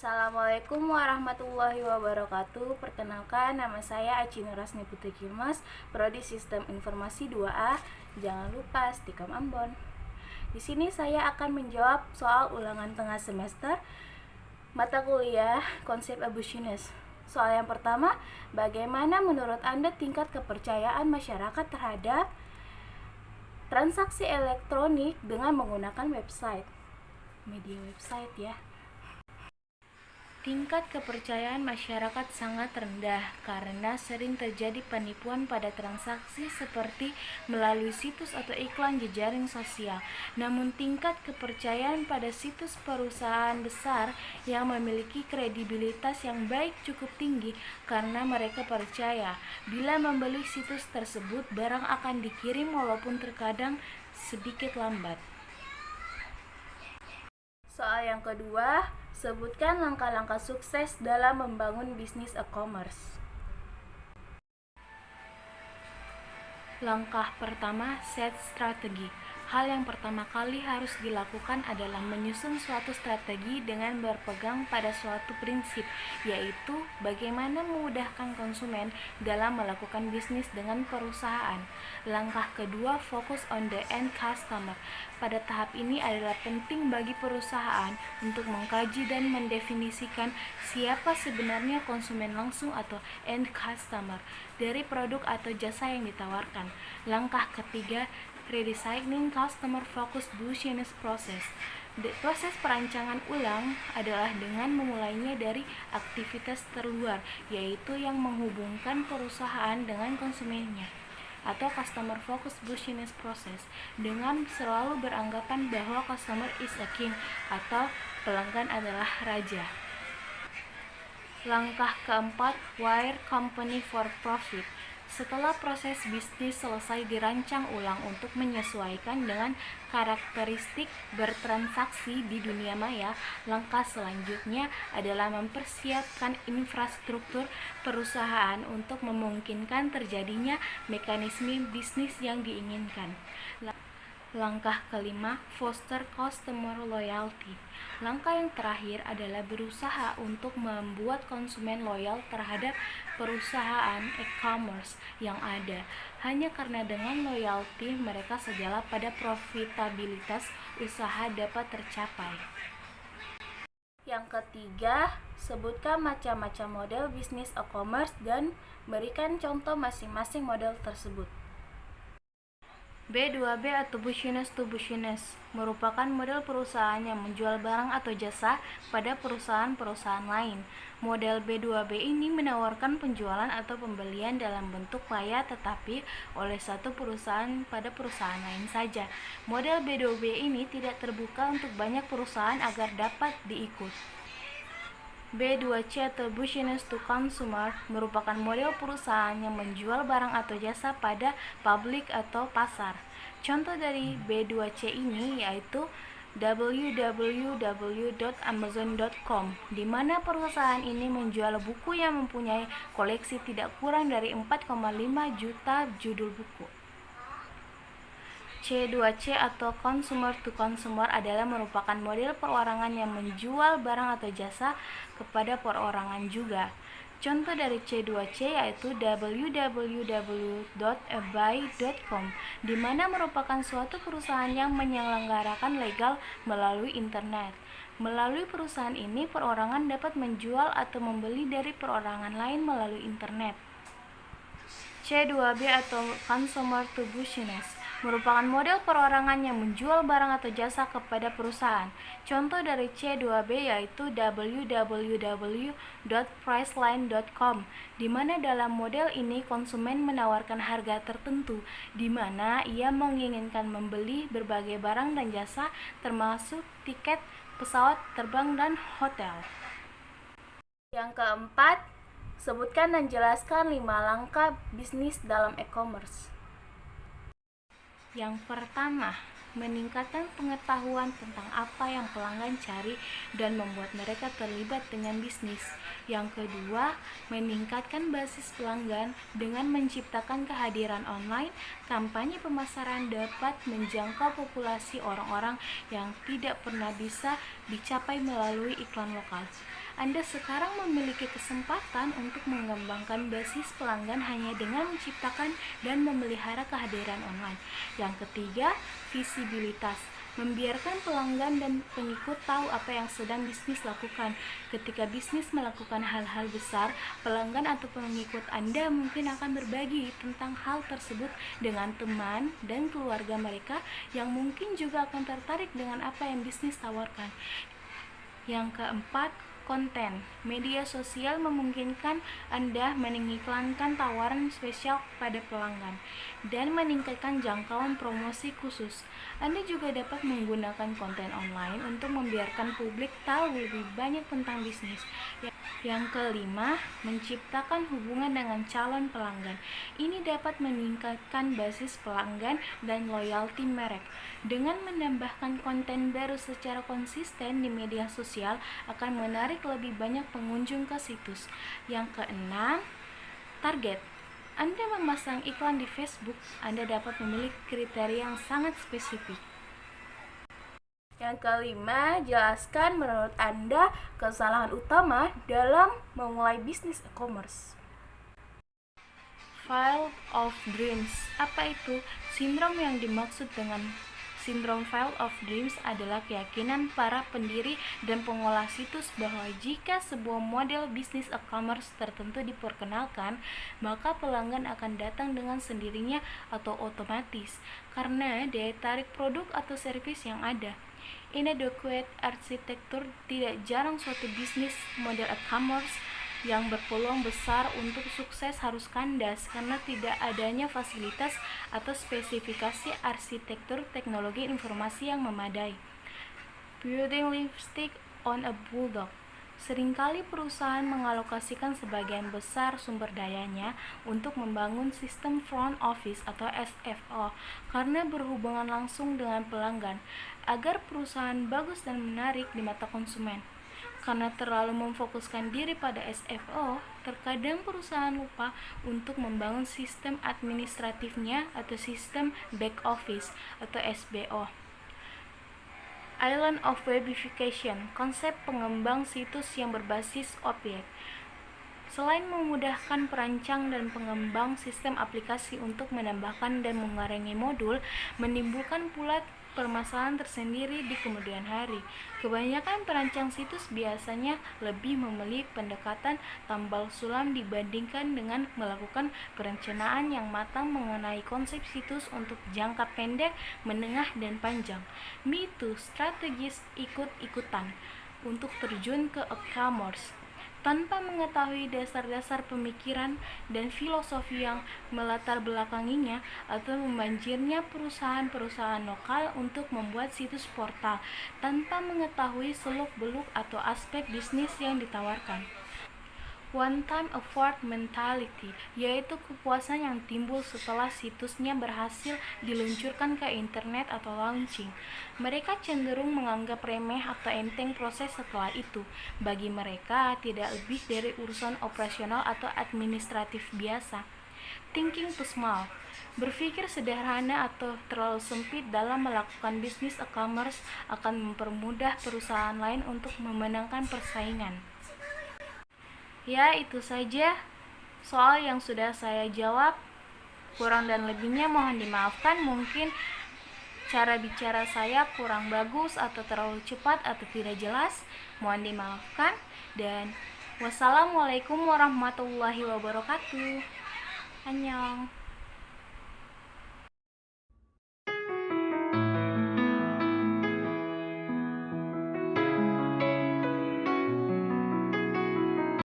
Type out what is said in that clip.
Assalamualaikum warahmatullahi wabarakatuh. Perkenalkan, nama saya Aci Nurasni Putri Kimas, Prodi Sistem Informasi 2A. Jangan lupa Stikam Ambon. Di sini saya akan menjawab soal ulangan tengah semester mata kuliah Konsep Abusiveness. Soal yang pertama, bagaimana menurut Anda tingkat kepercayaan masyarakat terhadap transaksi elektronik dengan menggunakan website? Media website ya. Tingkat kepercayaan masyarakat sangat rendah karena sering terjadi penipuan pada transaksi seperti melalui situs atau iklan jejaring sosial. Namun tingkat kepercayaan pada situs perusahaan besar yang memiliki kredibilitas yang baik cukup tinggi karena mereka percaya bila membeli situs tersebut barang akan dikirim walaupun terkadang sedikit lambat. Soal yang kedua, sebutkan langkah-langkah sukses dalam membangun bisnis e-commerce. Langkah pertama, set strategi. Hal yang pertama kali harus dilakukan adalah menyusun suatu strategi dengan berpegang pada suatu prinsip, yaitu bagaimana memudahkan konsumen dalam melakukan bisnis dengan perusahaan. Langkah kedua, fokus on the end customer. Pada tahap ini adalah penting bagi perusahaan untuk mengkaji dan mendefinisikan siapa sebenarnya konsumen langsung atau end customer dari produk atau jasa yang ditawarkan. Langkah ketiga, redesigning customer focused business process. Proses perancangan ulang adalah dengan memulainya dari aktivitas terluar, yaitu yang menghubungkan perusahaan dengan konsumennya, atau customer focused business process, dengan selalu beranggapan bahwa customer is a king atau pelanggan adalah raja. Langkah keempat, wire company for profit. Setelah proses bisnis selesai dirancang ulang untuk menyesuaikan dengan karakteristik bertransaksi di dunia maya, langkah selanjutnya adalah mempersiapkan infrastruktur perusahaan untuk memungkinkan terjadinya mekanisme bisnis yang diinginkan. Langkah kelima, foster customer loyalty. Langkah yang terakhir adalah berusaha untuk membuat konsumen loyal terhadap perusahaan e-commerce yang ada. Hanya karena dengan loyalty mereka segala pada profitabilitas usaha dapat tercapai. Yang ketiga, sebutkan macam-macam model bisnis e-commerce dan berikan contoh masing-masing model tersebut. B2B atau business to business merupakan model perusahaan yang menjual barang atau jasa pada perusahaan-perusahaan lain. Model B2B ini menawarkan penjualan atau pembelian dalam bentuk maya tetapi oleh satu perusahaan pada perusahaan lain saja. Model B2B ini tidak terbuka untuk banyak perusahaan agar dapat diikut. B2C atau Business to Consumer merupakan model perusahaan yang menjual barang atau jasa pada publik atau pasar. Contoh dari B2C ini yaitu www.amazon.com, di mana perusahaan ini menjual buku yang mempunyai koleksi tidak kurang dari 4,5 juta judul buku. C2C atau Consumer to Consumer adalah merupakan model perorangan yang menjual barang atau jasa kepada perorangan juga. Contoh dari C2C yaitu www.ebay.com, di mana merupakan suatu perusahaan yang menyelenggarakan legal melalui internet. Melalui perusahaan ini, perorangan dapat menjual atau membeli dari perorangan lain melalui internet. C2B atau Consumer to Business merupakan model perorangan yang menjual barang atau jasa kepada perusahaan. Contoh dari C2B yaitu www.priceline.com, di mana dalam model ini konsumen menawarkan harga tertentu, di mana ia menginginkan membeli berbagai barang dan jasa termasuk tiket pesawat terbang dan hotel. Yang keempat, sebutkan dan jelaskan 5 langkah bisnis dalam e-commerce. Yang pertama, meningkatkan pengetahuan tentang apa yang pelanggan cari dan membuat mereka terlibat dengan bisnis. Yang kedua, meningkatkan basis pelanggan dengan menciptakan kehadiran online. Kampanye pemasaran dapat menjangkau populasi orang-orang yang tidak pernah bisa dicapai melalui iklan lokal. Anda sekarang memiliki kesempatan untuk mengembangkan basis pelanggan hanya dengan menciptakan dan memelihara kehadiran online. Yang ketiga, visibilitas. Membiarkan pelanggan dan pengikut tahu apa yang sedang bisnis lakukan. Ketika bisnis melakukan hal-hal besar, pelanggan atau pengikut Anda mungkin akan berbagi tentang hal tersebut dengan teman dan keluarga mereka yang mungkin juga akan tertarik dengan apa yang bisnis tawarkan. Yang keempat, konten. Media sosial memungkinkan Anda mengiklankan tawaran spesial pada pelanggan dan meningkatkan jangkauan promosi khusus. Anda juga dapat menggunakan konten online untuk membiarkan publik tahu lebih banyak tentang bisnis. Yang kelima, menciptakan hubungan dengan calon pelanggan. Ini dapat meningkatkan basis pelanggan dan loyalty merek. Dengan menambahkan konten baru secara konsisten di media sosial akan menarik lebih banyak pengunjung ke situs. Yang keenam, target. Anda memasang iklan di Facebook, Anda dapat memilih kriteria yang sangat spesifik. Yang kelima, jelaskan menurut Anda kesalahan utama dalam memulai bisnis e-commerce. Field of Dreams. Apa itu? Sindrom yang dimaksud dengan Sindrom Field of Dreams adalah keyakinan para pendiri dan pengolah situs bahwa jika sebuah model bisnis e-commerce tertentu diperkenalkan, maka pelanggan akan datang dengan sendirinya atau otomatis karena daya tarik produk atau servis yang ada. Inadequate arsitektur. Tidak jarang suatu bisnis model e-commerce yang berpeluang besar untuk sukses harus kandas karena tidak adanya fasilitas atau spesifikasi arsitektur teknologi informasi yang memadai. Building lipstick on a bulldog. Seringkali perusahaan mengalokasikan sebagian besar sumber dayanya untuk membangun sistem front office atau SFO karena berhubungan langsung dengan pelanggan agar perusahaan bagus dan menarik di mata konsumen. Karena terlalu memfokuskan diri pada SFO, terkadang perusahaan lupa untuk membangun sistem administratifnya atau sistem back office atau SBO. Island of Webification, konsep pengembang situs yang berbasis objek. Selain memudahkan perancang dan pengembang sistem aplikasi untuk menambahkan dan mengurangi modul, menimbulkan pula permasalahan tersendiri di kemudian hari. Kebanyakan perancang situs biasanya lebih memilih pendekatan tambal sulam dibandingkan dengan melakukan perencanaan yang matang mengenai konsep situs untuk jangka pendek, menengah, dan panjang. Mitu strategis ikut-ikutan untuk terjun ke e-commerce tanpa mengetahui dasar-dasar pemikiran dan filosofi yang melatar belakanginya, atau membanjirnya perusahaan-perusahaan lokal untuk membuat situs portal tanpa mengetahui seluk-beluk atau aspek bisnis yang ditawarkan. One-time effort mentality, yaitu kepuasan yang timbul setelah situsnya berhasil diluncurkan ke internet atau launching. Mereka cenderung menganggap remeh atau enteng proses setelah itu. Bagi mereka, tidak lebih dari urusan operasional atau administratif biasa. Thinking too small. Berpikir sederhana atau terlalu sempit dalam melakukan bisnis e-commerce akan mempermudah perusahaan lain untuk memenangkan persaingan. Ya, itu saja soal yang sudah saya jawab. Kurang dan lebihnya mohon dimaafkan. Mungkin cara bicara saya kurang bagus atau terlalu cepat atau tidak jelas. Mohon dimaafkan. Dan wassalamualaikum warahmatullahi wabarakatuh. Annyeong.